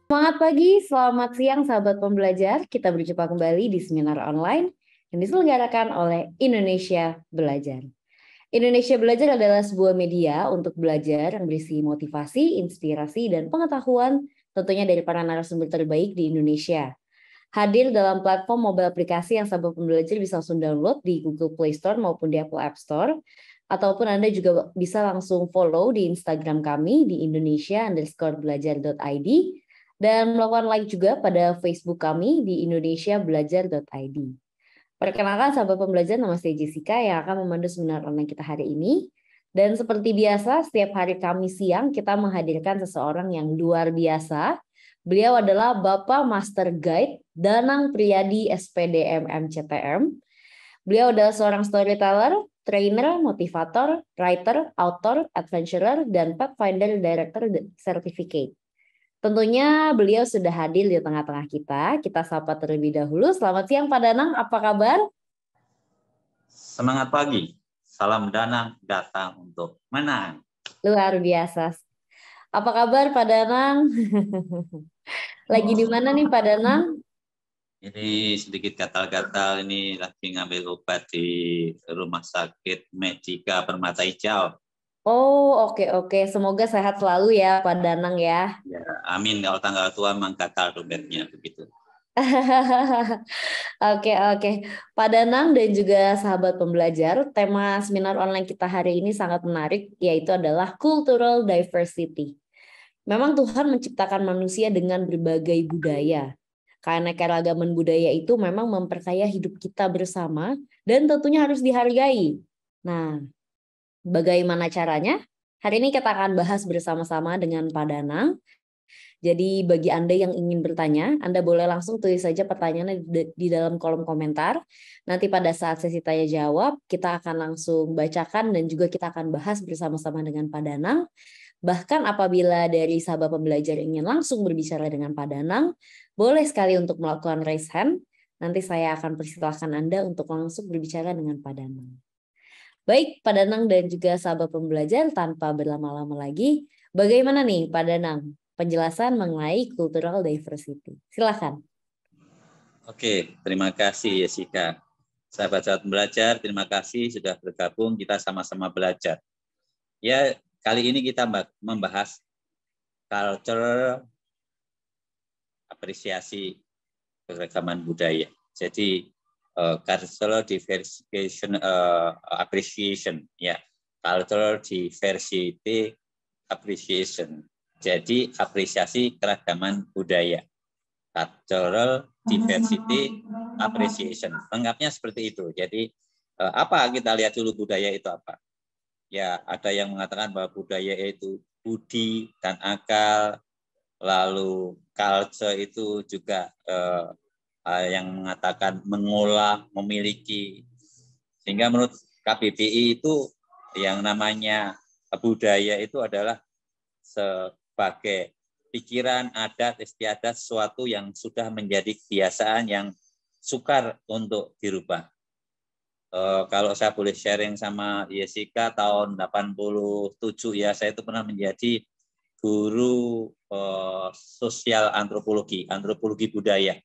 Semangat pagi, selamat siang sahabat pembelajar. Kita berjumpa kembali di seminar online yang diselenggarakan oleh Indonesia Belajar. Indonesia Belajar adalah sebuah media untuk belajar yang berisi motivasi, inspirasi, dan pengetahuan tentunya dari para narasumber terbaik di Indonesia. Hadir dalam platform mobile aplikasi yang sahabat pembelajar bisa langsung download di Google Play Store maupun di Apple App Store. Ataupun Anda juga bisa langsung follow di Instagram kami di indonesia_belajar.id dan melakukan like juga pada Facebook kami di indonesiabelajar.id. Perkenalkan sahabat pembelajar, nama saya Jessica yang akan memandu seminar online kita hari ini. Dan seperti biasa, setiap hari Kamis siang kita menghadirkan seseorang yang luar biasa. Beliau adalah Bapak Master Guide Danang Priyadi SPDM MCTM. Beliau adalah seorang storyteller, trainer, motivator, writer, author, adventurer, dan Pathfinder Director Certificate. Tentunya beliau sudah hadir di tengah-tengah kita. Kita sapa terlebih dahulu. Selamat siang Pak Danang, apa kabar? Semangat pagi, salam Danang datang untuk menang. Luar biasa. Apa kabar Pak Danang? Lagi di mana nih Pak Danang? Ini sedikit gatal-gatal, ini lagi ngambil obat di Rumah Sakit Medika Permata Hijau. Oh, oke. Semoga sehat selalu ya Pak Danang ya. Ya, amin. Kalau tanggal tua memang gatal obatnya begitu. Oke. Pak Danang dan juga sahabat pembelajar, tema seminar online kita hari ini sangat menarik, yaitu adalah cultural diversity. Memang Tuhan menciptakan manusia dengan berbagai budaya. Keanekaragaman budaya itu memang memperkaya hidup kita bersama dan tentunya harus dihargai. Nah, bagaimana caranya? Hari ini kita akan bahas bersama-sama dengan Pak Danang. Jadi bagi Anda yang ingin bertanya, Anda boleh langsung tulis saja pertanyaannya di dalam kolom komentar. Nanti pada saat sesi tanya jawab, kita akan langsung bacakan dan juga kita akan bahas bersama-sama dengan Pak Danang. Bahkan apabila dari sahabat pembelajar ingin langsung berbicara dengan Pak Danang, boleh sekali untuk melakukan raise hand. Nanti saya akan persilahkan Anda untuk langsung berbicara dengan Pak Danang. Baik, Pak Danang dan juga sahabat pembelajar, tanpa berlama-lama lagi, bagaimana nih Pak Danang penjelasan mengenai cultural diversity? Silakan. Oke, terima kasih Jessica. Sahabat-sahabat belajar, terima kasih sudah bergabung, kita sama-sama belajar. Ya, kali ini kita membahas culture apresiasi keragaman budaya. Jadi cultural diversification appreciation, ya, cultural diversity appreciation. Jadi apresiasi keragaman budaya, cultural diversity appreciation. Lengkapnya seperti itu. Jadi apa, kita lihat dulu budaya itu apa. Ya, ada yang mengatakan bahwa budaya itu budi dan akal, lalu culture itu juga yang mengatakan mengolah, memiliki. Sehingga menurut KBBI itu yang namanya budaya itu adalah sebagai pikiran, adat, istiadat, sesuatu yang sudah menjadi kebiasaan yang sukar untuk dirubah. Kalau saya boleh sharing sama Jessica, tahun 87 ya, saya itu pernah menjadi guru sosial antropologi budaya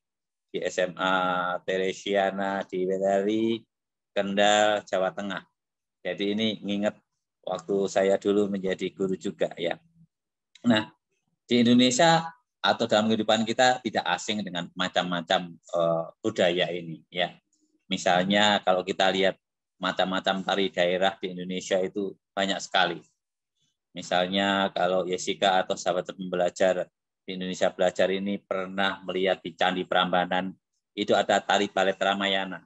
di SMA Teresiana di Wedari, Kendal, Jawa Tengah. Jadi ini nginget waktu saya dulu menjadi guru juga ya. Nah, di Indonesia atau dalam kehidupan kita tidak asing dengan macam-macam budaya ini ya. Misalnya kalau kita lihat macam-macam tari daerah di Indonesia itu banyak sekali. Misalnya kalau Jessica atau sahabat pembelajar di Indonesia Belajar ini pernah melihat di Candi Prambanan, itu ada tari balet Ramayana.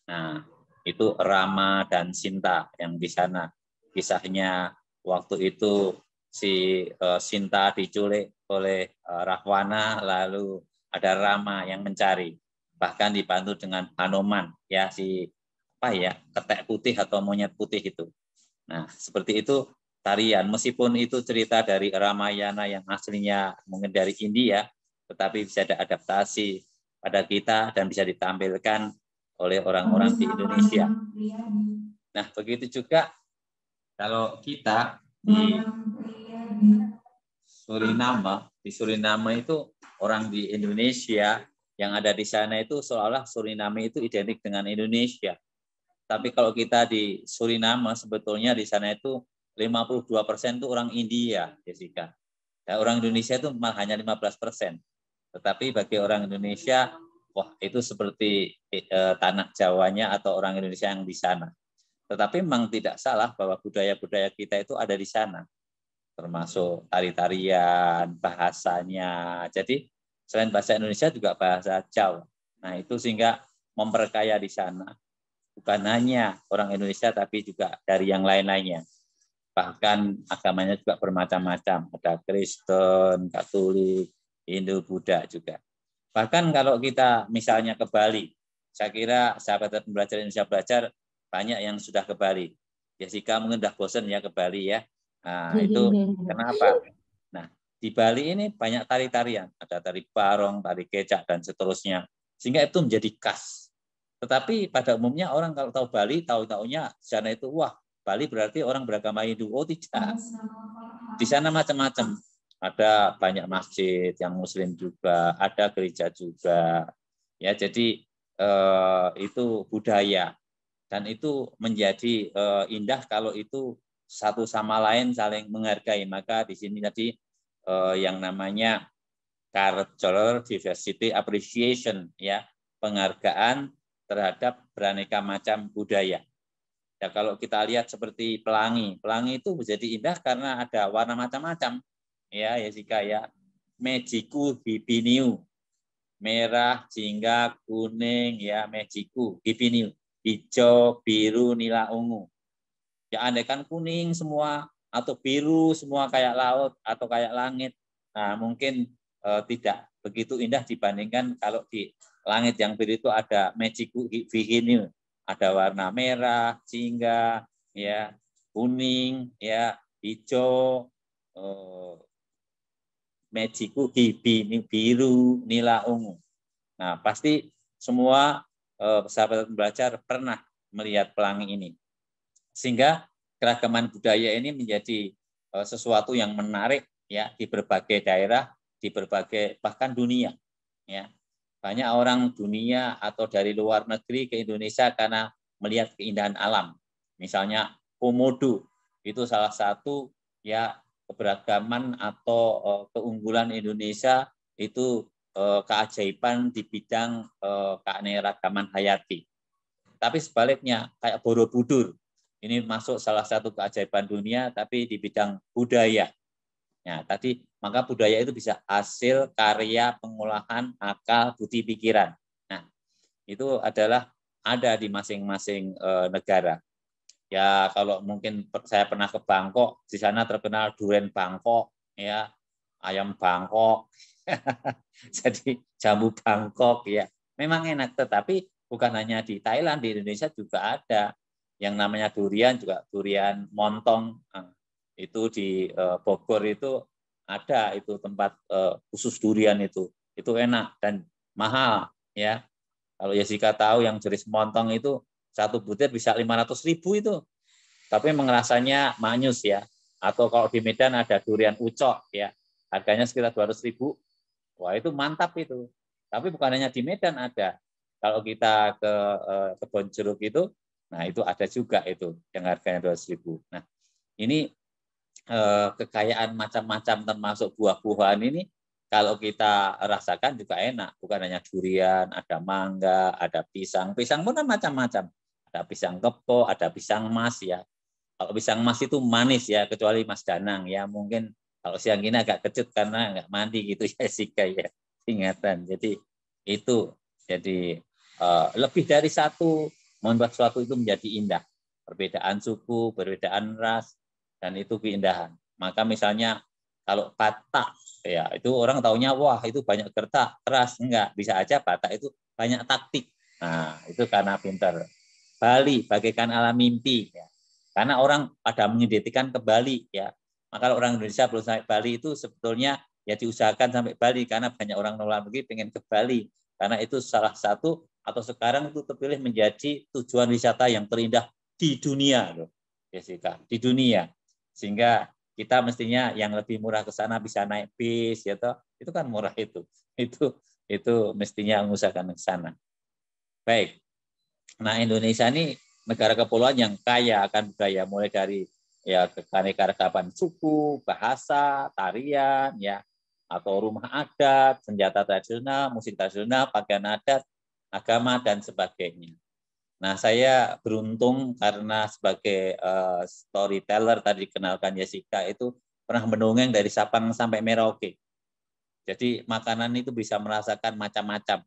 Nah, itu Rama dan Sinta yang di sana. Kisahnya waktu itu si Sinta diculik oleh Rahwana, lalu ada Rama yang mencari. Bahkan dibantu dengan Hanuman, ya si ketek putih atau monyet putih itu. Nah, seperti itu tarian. Meskipun itu cerita dari Ramayana yang aslinya mungkin dari India, tetapi bisa diadaptasi pada kita dan bisa ditampilkan oleh orang-orang di Indonesia. Nah, begitu juga kalau kita di Suriname itu orang di Indonesia yang ada di sana itu seolah-olah Suriname itu identik dengan Indonesia. Tapi kalau kita di Suriname sebetulnya di sana itu 52% itu orang India, Jessica. Dan orang Indonesia itu malah hanya 15%. Tetapi bagi orang Indonesia, wah itu seperti tanah Jawanya atau orang Indonesia yang di sana. Tetapi memang tidak salah bahwa budaya-budaya kita itu ada di sana, termasuk tari-tarian, bahasanya. Jadi selain bahasa Indonesia juga bahasa Jawa. Nah itu sehingga memperkaya di sana. Bukan hanya orang Indonesia, tapi juga dari yang lain-lainnya. Bahkan agamanya juga bermacam-macam. Ada Kristen, Katolik, Hindu, Buddha juga. Bahkan kalau kita misalnya ke Bali, saya kira sahabat pembelajar Indonesia Belajar banyak yang sudah ke Bali. Jessica mungkin udah bosan ya ke Bali ya. Nah, itu kenapa? Nah, di Bali ini banyak tari-tarian. Ada tari barong, tari kecak, dan seterusnya. Sehingga itu menjadi khas. Tetapi pada umumnya orang kalau tahu Bali, tahu-taunya di sana itu, wah, Bali berarti orang beragama Hindu. Oh, tidak. Di sana macam-macam. Ada banyak masjid yang Muslim juga, ada gereja juga. Ya, jadi itu budaya. Dan itu menjadi indah kalau itu satu sama lain saling menghargai. Maka di sini tadi yang namanya Cultural Diversity Appreciation, ya, penghargaan terhadap beraneka macam budaya. Ya, kalau kita lihat seperti pelangi, pelangi itu menjadi indah karena ada warna macam-macam. Ya, Jessica ya, Mejiku Hibiniu, merah, jingga, kuning, ya, Mejiku Hibiniu, hijau, biru, nila, ungu. Ya, andaikan kuning semua atau biru semua kayak laut atau kayak langit, nah mungkin tidak begitu indah dibandingkan kalau di langit yang biru itu ada Mejiku Hibiniu, ada warna merah, jingga, ya, kuning, ya, hijau, Mejiku Hibiniu, biru, nila, ungu. Nah, pasti semua sahabat belajar pernah melihat pelangi ini. Sehingga keragaman budaya ini menjadi sesuatu yang menarik ya di berbagai daerah, di berbagai bahkan dunia. Ya. Banyak orang dunia atau dari luar negeri ke Indonesia karena melihat keindahan alam. Misalnya Komodo itu salah satu ya keberagaman atau keunggulan Indonesia itu keajaiban di bidang keanekaragaman hayati. Tapi sebaliknya kayak Borobudur, ini masuk salah satu keajaiban dunia tapi di bidang budaya. Nah, tadi maka budaya itu bisa hasil karya pengolahan akal, budi, pikiran. Nah, itu adalah ada di masing-masing negara. Ya kalau mungkin saya pernah ke Bangkok, di sana terkenal durian Bangkok, ya, ayam Bangkok, jadi jamu Bangkok, ya, memang enak. Tetapi bukan hanya di Thailand, di Indonesia juga ada yang namanya durian, juga durian montong. Itu di Bogor itu ada itu tempat khusus durian itu enak dan mahal, ya. Kalau Jessica tahu yang jenis montong itu satu butir bisa 500.000 itu. Tapi memang rasanya manyus ya. Atau kalau di Medan ada durian ucok ya. Harganya sekitar 200.000. Wah, itu mantap itu. Tapi bukan hanya di Medan ada. Kalau kita ke Kebon Jeruk itu, nah itu ada juga itu yang harganya 200.000. Nah, ini kekayaan macam-macam termasuk buah-buahan ini kalau kita rasakan juga enak. Bukan hanya durian, ada mangga, ada pisang. Pisang pun kan macam-macam. Ada pisang kepo, ada pisang mas ya. Kalau pisang mas itu manis ya, kecuali Mas Danang ya. Mungkin kalau siang ini agak kecut karena nggak mandi gitu ya Sika ya. Ingatan. Jadi itu jadi lebih dari satu membuat suatu itu menjadi indah. Perbedaan suku, perbedaan ras, dan itu keindahan. Maka misalnya kalau Batak ya itu orang taunya wah itu banyak gertak keras, enggak, bisa aja Batak itu banyak taktik. Nah itu karena pintar. Bali bagaikan alam mimpi ya. Karena orang pada mengidentikan ke Bali ya. Maka kalau orang Indonesia belum sampai Bali itu sebetulnya ya diusahakan sampai Bali karena banyak orang luar negeri pengen ke Bali karena itu salah satu atau sekarang itu terpilih menjadi tujuan wisata yang terindah di dunia loh, Jessica, di dunia. Sehingga kita mestinya yang lebih murah ke sana bisa naik bis ya toh, Itu kan murah itu. Itu mestinya mengusahakan ke sana. Baik. Nah, Indonesia ini negara kepulauan yang kaya akan budaya, mulai dari ya keanekaragaman suku, bahasa, tarian, ya, atau rumah adat, senjata tradisional, musik tradisional, pakaian adat, agama, dan sebagainya. Nah, saya beruntung karena sebagai storyteller tadi dikenalkan Jessica itu pernah mendongeng dari Sabang sampai Merauke. Jadi makanan itu bisa merasakan macam-macam.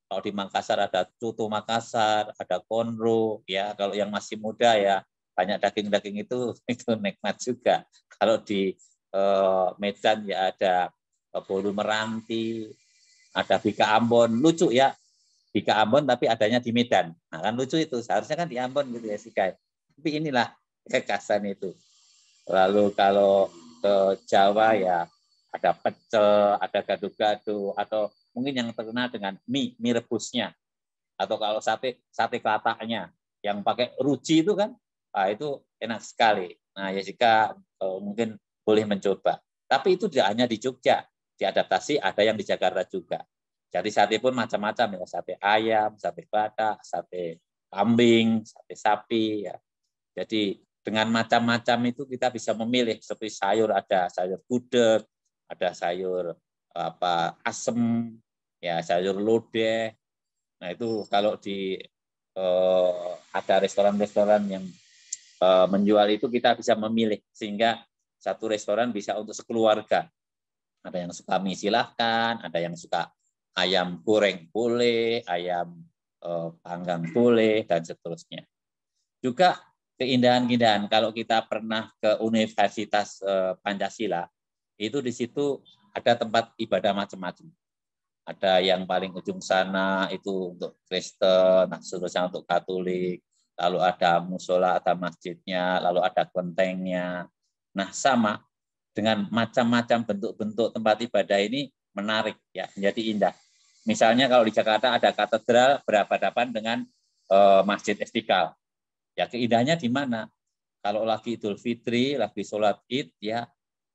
Kalau di Makassar ada coto Makassar, ada konro, ya. Kalau yang masih muda ya banyak daging-daging itu nikmat juga. Kalau di Medan ya ada bolu meranti, ada bika Ambon, lucu ya. Bika Ambon tapi adanya di Medan. Nah, kan lucu itu. Seharusnya kan di Ambon gitu ya, Sika. Tapi inilah kekasan itu. Lalu kalau ke Jawa ya ada pecel, ada gado-gado, atau mungkin yang terkenal dengan mie rebusnya. Atau kalau sate kelataknya yang pakai ruji itu kan, itu enak sekali. Nah, Jessica mungkin boleh mencoba. Tapi itu tidak hanya di Jogja, diadaptasi ada yang di Jakarta juga. Jadi sate pun macam-macam ya, sate ayam, sate badak, sate kambing, sate sapi ya. Jadi dengan macam-macam itu kita bisa memilih, seperti sayur ada sayur gudeg, ada sayur asem, ya sayur lodeh. Nah, itu kalau di ada restoran-restoran yang menjual itu kita bisa memilih sehingga satu restoran bisa untuk sekeluarga. Ada yang suka mie silahkan, ada yang suka ayam goreng boleh, ayam panggang boleh, dan seterusnya. Juga keindahan-keindahan kalau kita pernah ke Universitas Pancasila, itu di situ ada tempat ibadah macam-macam. Ada yang paling ujung sana itu untuk Kristen, seterusnya untuk Katolik, lalu ada musola, ada masjidnya, lalu ada kelentengnya. Nah, sama dengan macam-macam bentuk-bentuk tempat ibadah ini menarik ya, menjadi indah. Misalnya kalau di Jakarta ada katedral berhadapan dengan Masjid Istiqlal. Ya, keindahannya di mana? Kalau lagi Idul Fitri, lagi sholat Id, ya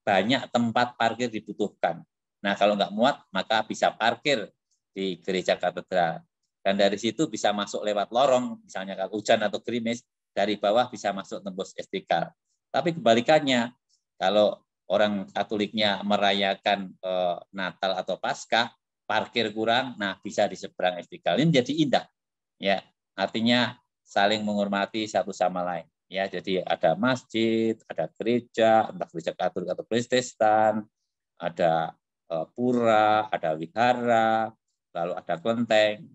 banyak tempat parkir dibutuhkan. Nah, kalau nggak muat, maka bisa parkir di gereja katedral. Dan dari situ bisa masuk lewat lorong, misalnya kalau hujan atau gerimis, dari bawah bisa masuk tembus Istiqlal. Tapi kebalikannya, kalau orang Katoliknya merayakan Natal atau Paskah, parkir kurang, nah bisa di seberang Istiqlal. Ini menjadi indah. Ya, artinya saling menghormati satu sama lain. Ya, jadi ada masjid, ada gereja, entah gereja Katolik atau Protestan, ada pura, ada wihara, lalu ada kelenteng.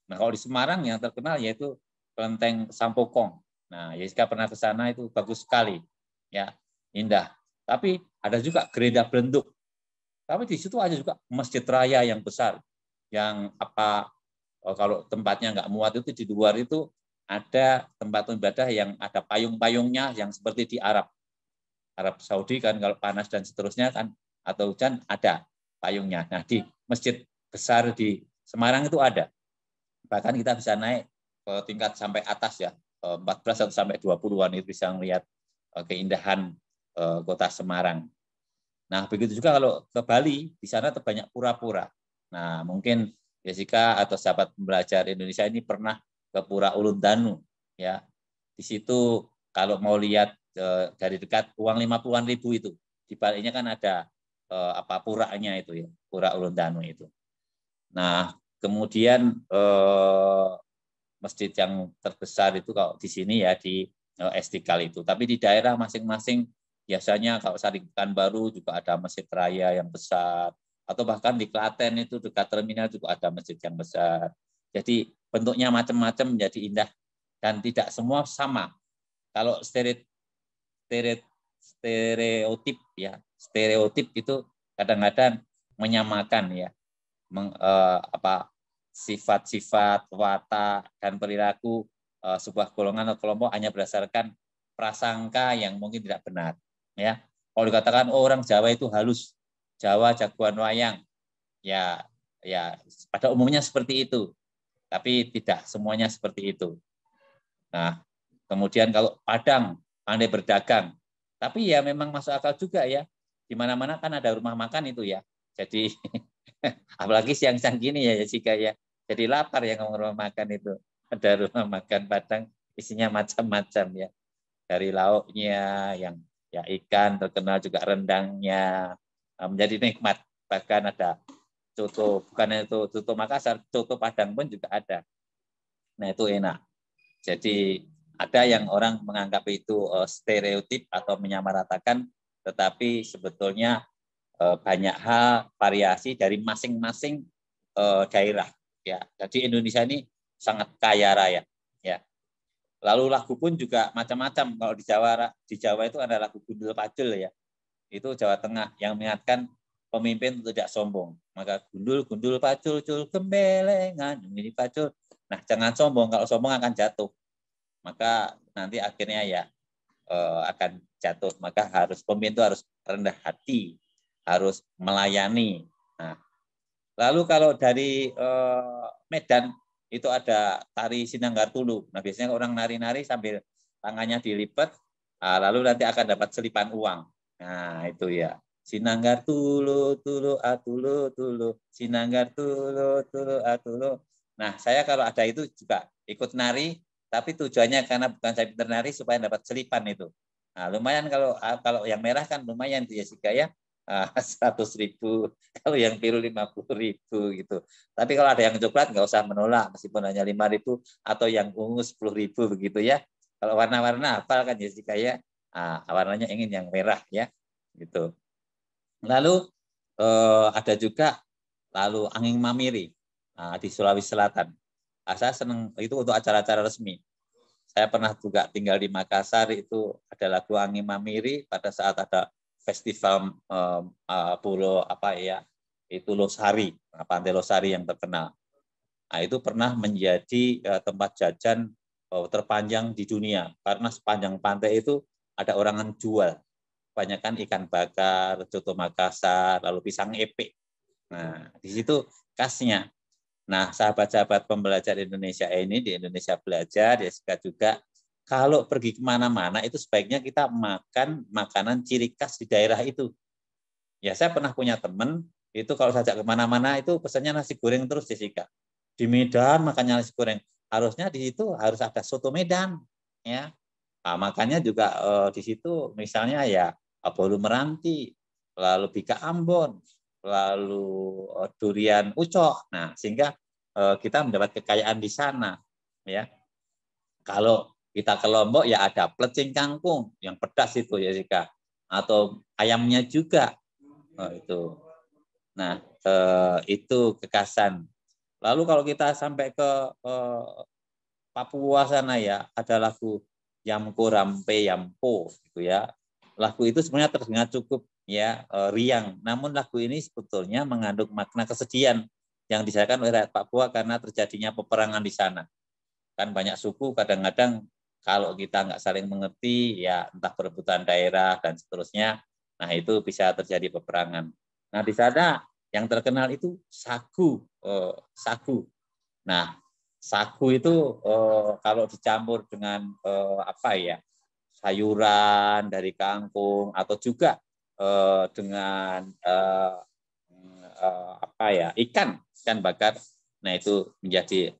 Nah, kalau di Semarang yang terkenal yaitu kelenteng Sampokong. Nah, Jessica pernah ke sana, itu bagus sekali, ya, indah. Tapi ada juga gereja Belenduk. Tapi di situ ada juga masjid raya yang besar, yang kalau tempatnya nggak muat itu di luar itu ada tempat ibadah yang ada payung-payungnya yang seperti di Arab Saudi kan, kalau panas dan seterusnya kan atau hujan ada payungnya. Nah, di masjid besar di Semarang itu ada. Bahkan kita bisa naik ke tingkat sampai atas ya, 14 atau sampai 20-an itu bisa melihat keindahan kota Semarang. Nah, begitu juga kalau ke Bali, di sana banyak pura-pura. Nah, mungkin Jessica atau sahabat pembelajar Indonesia ini pernah ke Pura Uluntanu, ya. Di situ kalau mau lihat dari dekat uang 50-an ribu itu, di baliknya kan ada puranya itu ya, Pura Uluntanu itu. Nah, kemudian masjid yang terbesar itu kalau di sini ya di Istiqlal itu. Tapi di daerah masing-masing biasanya kalau di Pekanbaru juga ada masjid raya yang besar, atau bahkan di Klaten itu dekat terminal juga ada masjid yang besar. Jadi bentuknya macam-macam menjadi indah dan tidak semua sama. Kalau stereotip itu kadang-kadang menyamakan ya, sifat-sifat, watak dan perilaku sebuah golongan atau kelompok hanya berdasarkan prasangka yang mungkin tidak benar. Ya, kalau dikatakan orang Jawa itu halus, Jawa jagoan wayang, ya pada umumnya seperti itu, tapi tidak semuanya seperti itu. Nah, kemudian kalau Padang pandai berdagang, tapi ya memang masuk akal juga ya. Di mana-mana kan ada rumah makan itu ya. Jadi apalagi siang-siang gini ya Jessica ya. Jadi lapar ya ngomong rumah makan itu. Ada rumah makan Padang isinya macam-macam ya. Dari lauknya yang ya ikan, terkenal juga rendangnya, menjadi nikmat. Bahkan ada coto, bukan itu coto Makassar, coto Padang pun juga ada. Nah itu enak. Jadi ada yang orang menganggap itu stereotip atau menyamaratakan, tetapi sebetulnya banyak hal variasi dari masing-masing daerah. Ya, jadi Indonesia ini sangat kaya raya. Ya, lalu lagu pun juga macam-macam. Kalau di Jawa itu ada lagu Gundul Pacul ya. Itu Jawa Tengah yang mengingatkan pemimpin untuk tidak sombong. Maka gundul gundul pacul cul gembelengan ini pacul. Nah, jangan sombong. Kalau sombong akan jatuh. Maka nanti akhirnya ya akan jatuh. Maka pemimpin itu harus rendah hati, harus melayani. Nah, lalu kalau dari Medan itu ada tari Sinanggar Tulu. Nah, biasanya orang nari-nari sambil tangannya dilipat, lalu nanti akan dapat selipan uang. Nah, itu ya. Sinanggar Tulu, Tulu, Atulu, Tulu. Sinanggar Tulu, Tulu, Atulu. Nah, saya kalau ada itu juga ikut nari, tapi tujuannya karena bukan saya pintar nari supaya dapat selipan itu. Nah, lumayan kalau yang merah kan lumayan tuh ya Jessica ya. 100.000, kalau yang biru 50.000 gitu. Tapi kalau ada yang coklat nggak usah menolak meskipun hanya 5.000 atau yang ungu 10.000 begitu ya. Kalau warna-warna hafal kan Jessica ya. Warnanya ingin yang merah ya gitu. Lalu ada juga lalu angin mamiri di Sulawesi Selatan. Saya senang itu untuk acara-acara resmi. Saya pernah juga tinggal di Makassar, itu ada lagu angin mamiri pada saat ada festival pulau apa ya itu Losari, Pantai Losari yang terkenal. Nah, itu pernah menjadi tempat jajan terpanjang di dunia karena sepanjang pantai itu ada orang yang jual. Kebanyakan ikan bakar, coto Makassar, lalu pisang epek. Nah, di situ khasnya. Nah, sahabat-sahabat pembelajar Indonesia ini di Indonesia Belajar, ya juga kalau pergi kemana-mana itu sebaiknya kita makan makanan ciri khas di daerah itu. Ya, saya pernah punya teman, itu kalau sajak kemana-mana itu pesannya nasi goreng terus, Jessica. Di Medan makannya nasi goreng. Harusnya di situ harus ada soto Medan. Ya, nah, makanya juga di situ misalnya ya bolu meranti, lalu bika Ambon, lalu durian ucok. Nah, sehingga kita mendapat kekayaan di sana. Ya, kalau kita ke Lombok ya ada plecing kangkung yang pedas itu ya Jessica. Atau ayamnya juga itu. Nah, itu kekasan. Lalu kalau kita sampai ke Papua sana ya, ada lagu Yamko Rampe Yampo gitu ya. Lagu itu sebenarnya terdengar cukup ya riang. Namun lagu ini sebetulnya mengandung makna kesedihan yang dirasakan oleh rakyat Papua karena terjadinya peperangan di sana. Kan banyak suku kadang-kadang kalau kita nggak saling mengerti ya entah perebutan daerah dan seterusnya, nah itu bisa terjadi peperangan. Nah di sana yang terkenal itu sagu, sagu. Nah sagu itu kalau dicampur dengan apa ya sayuran dari kangkung atau juga dengan apa ya ikan bakar, nah itu menjadi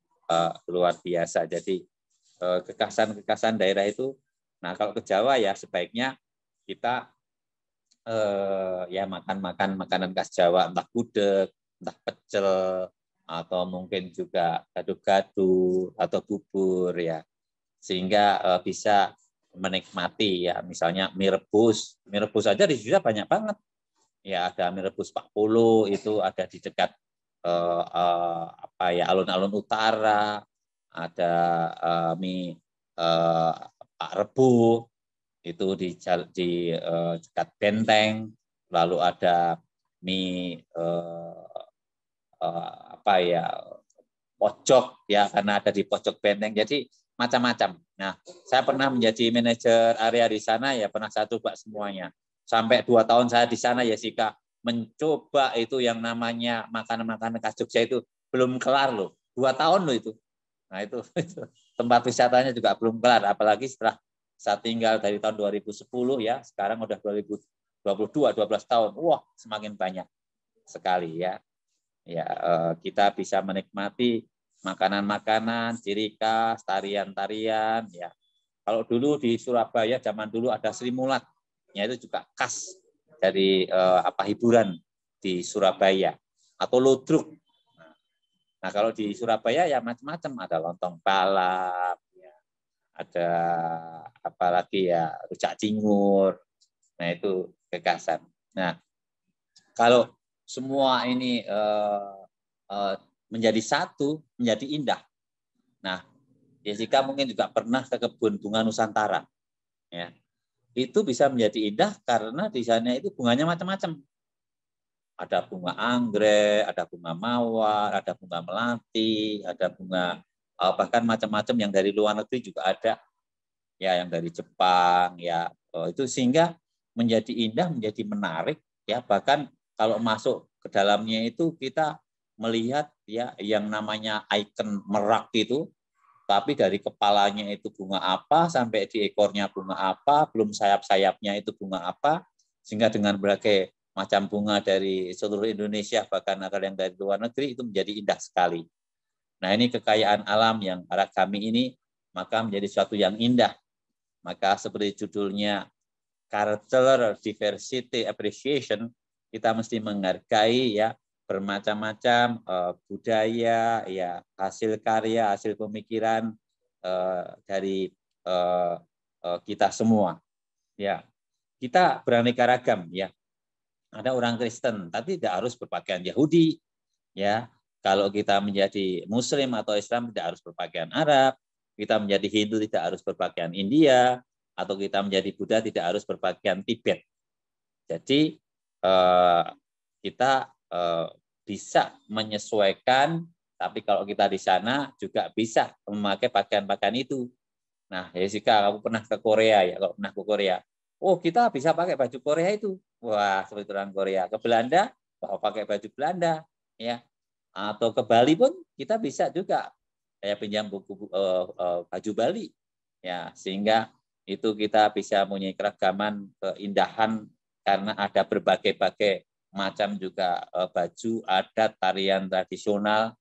luar biasa. Jadi kekasan-kekasan daerah itu. Nah kalau ke Jawa ya sebaiknya kita ya makan makanan khas Jawa, entah gudeg, entah pecel, atau mungkin juga gado-gado atau bubur ya, sehingga bisa menikmati ya misalnya mie rebus aja di Indonesia banyak banget ya, ada mie rebus Pak Polo itu ada di dekat apa ya alun-alun utara, ada mie Pak Rebu itu di dekat Benteng, lalu ada mie apa ya pojok ya karena ada di pojok Benteng, jadi macam-macam. Nah, saya pernah menjadi manajer area di sana ya, pernah saya coba semuanya. Sampai 2 tahun saya di sana ya Sika, mencoba itu yang namanya makanan-makanan khas Jogja itu belum kelar loh. 2 tahun loh itu. Nah, itu tempat wisatanya juga belum kelar, apalagi setelah saya tinggal dari tahun 2010 ya, sekarang udah 2022, 12 tahun. Wah, semakin banyak. sekali ya. Ya, kita bisa menikmati makanan-makanan, ciri khas, tarian-tarian ya. Kalau dulu di Surabaya zaman dulu ada Sri Mulat, ya itu juga khas dari hiburan di Surabaya, atau Ludruk. Nah, kalau di Surabaya ya macam-macam, ada lontong balap, ya, ada apalagi ya rujak cingur. Nah, itu kekhasan. Nah, kalau semua ini menjadi satu, menjadi indah. Nah, Jessica mungkin juga pernah ke kebun bunga Nusantara, ya. Itu bisa menjadi indah karena di sana itu bunganya macam-macam. Ada bunga anggrek, ada bunga mawar, ada bunga melati, ada bunga bahkan macam-macam yang dari luar negeri juga ada, ya, yang dari Jepang, ya. Itu sehingga menjadi indah, menjadi menarik, ya. Bahkan kalau masuk ke dalamnya itu kita melihat ya yang namanya ikon merak itu, tapi dari kepalanya itu bunga apa, sampai di ekornya bunga apa, belum sayap-sayapnya itu bunga apa, sehingga dengan berbagai macam bunga dari seluruh Indonesia, bahkan ada yang dari luar negeri, itu menjadi indah sekali. Nah, ini kekayaan alam yang para kami ini, maka menjadi suatu yang indah. Maka seperti judulnya Cultural Diversity Appreciation, kita mesti menghargai ya bermacam-macam budaya, ya, hasil karya, hasil pemikiran dari kita semua. Ya, kita beraneka ragam ya. Ada orang Kristen, tapi tidak harus berpakaian Yahudi, ya. Kalau kita menjadi Muslim atau Islam tidak harus berpakaian Arab, kita menjadi Hindu tidak harus berpakaian India, atau kita menjadi Buddha tidak harus berpakaian Tibet. Jadi kita bisa menyesuaikan, tapi kalau kita di sana juga bisa memakai pakaian-pakaian itu. Nah, Jessica, kamu pernah ke Korea ya? Kalau pernah ke Korea, oh kita bisa pakai baju Korea itu. Wah, seperti orang Korea. Ke Belanda, pakai baju Belanda, ya. Atau ke Bali pun kita bisa juga kayak pinjam buku baju Bali, ya. Sehingga itu kita bisa mempunyai keragaman, keindahan karena ada berbagai-bagai macam juga baju adat, tarian tradisional,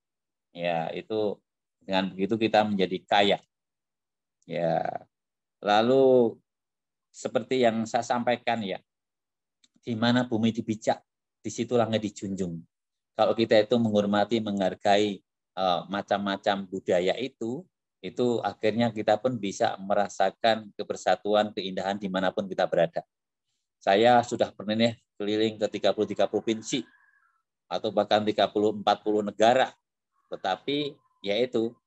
ya. Itu dengan begitu kita menjadi kaya. Ya, lalu seperti yang saya sampaikan ya, di mana bumi dipijak, di situ langit dijunjung. Kalau kita itu menghormati, menghargai macam-macam budaya itu akhirnya kita pun bisa merasakan kebersatuan, keindahan dimanapun kita berada. Saya sudah pernah keliling ke 33 provinsi, atau bahkan 30-40 negara, tetapi yaitu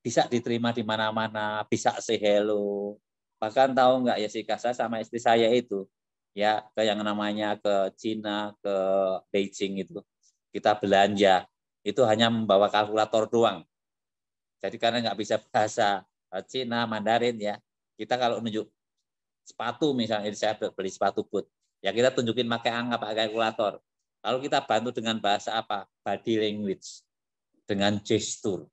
bisa diterima di mana-mana, bisa say hello. Bahkan tahu nggak ya sih, saya sama istri saya itu ya ke yang namanya ke Cina, ke Beijing itu kita belanja itu hanya membawa kalkulator doang. Jadi karena nggak bisa bahasa Cina, Mandarin ya, kita kalau menunjuk sepatu misalnya, saya beli sepatu boot, ya kita tunjukin pakai angka, pakai kalkulator. Lalu kita bantu dengan bahasa apa? Body language, dengan gestur.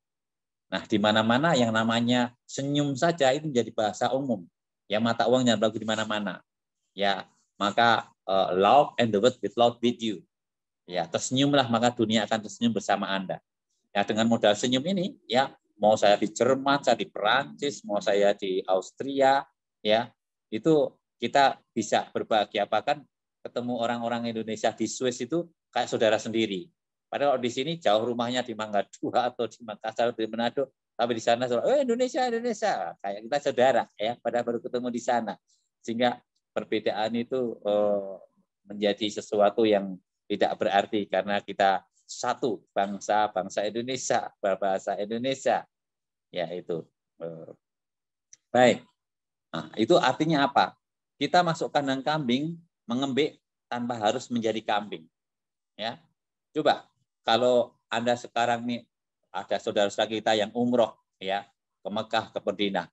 Nah, di mana-mana yang namanya senyum saja itu menjadi bahasa umum. Ya, mata uang yang bagus di mana-mana. Ya, maka love and the world with love with you. Ya, tersenyumlah maka dunia akan tersenyum bersama Anda. Ya, dengan modal senyum ini, ya, mau saya di Jerman, saya di Perancis, mau saya di Austria, ya, itu kita bisa berbahagia. Bahkan ketemu orang-orang Indonesia di Swiss itu kayak saudara sendiri. Padahal kalau di sini jauh rumahnya di Mangga Dua atau di Makassar atau di Manado, tapi di sana Indonesia kayak kita saudara ya, pada baru ketemu di sana. Sehingga perbedaan itu menjadi sesuatu yang tidak berarti karena kita satu bangsa Indonesia, berbahasa Indonesia. Ya itu. Baik. Nah, itu artinya apa? Kita masuk kandang kambing, mengembik tanpa harus menjadi kambing. Ya. Coba kalau Anda sekarang nih ada saudara-saudara kita yang umroh ya ke Mekah, ke Madinah.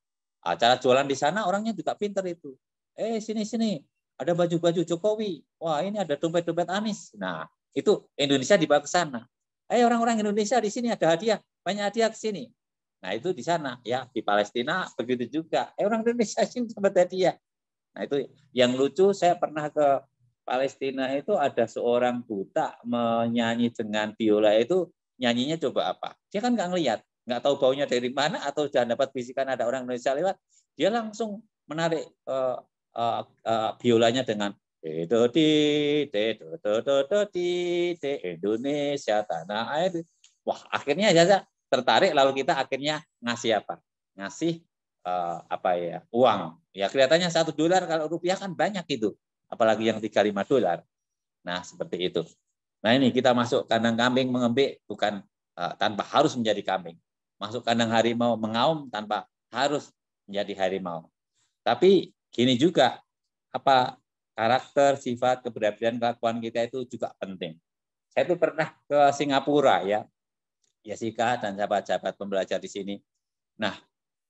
Cara jualan di sana orangnya juga pintar itu. Sini ada baju-baju Jokowi. Wah, ini ada dompet-dompet Anies. Nah, itu Indonesia dibawa ke sana. Orang-orang Indonesia di sini ada hadiah, banyak hadiah ke sini. Nah, itu di sana ya, di Palestina begitu juga. Orang Indonesia sini dapat hadiah. Nah, itu yang lucu, saya pernah ke Palestina itu ada seorang buta menyanyi dengan biola itu, nyanyinya coba apa? Dia kan nggak ngelihat, nggak tahu baunya dari mana, atau sudah dapat bisikan ada orang Indonesia lewat, dia langsung menarik biolanya dengan Indonesia tanah air. Wah, akhirnya saya tertarik, lalu kita akhirnya ngasih apa? Ngasih uang. Ya kelihatannya $1, kalau rupiah kan banyak itu. Apalagi yang $35. Nah, seperti itu. Nah, ini kita masuk kandang kambing mengembik, bukan tanpa harus menjadi kambing. Masuk kandang harimau mengaum tanpa harus menjadi harimau. Tapi gini juga, karakter, sifat, kepribadian, kelakuan kita itu juga penting. Saya itu pernah ke Singapura ya, Jessica dan sahabat-sahabat pembelajar di sini. Nah,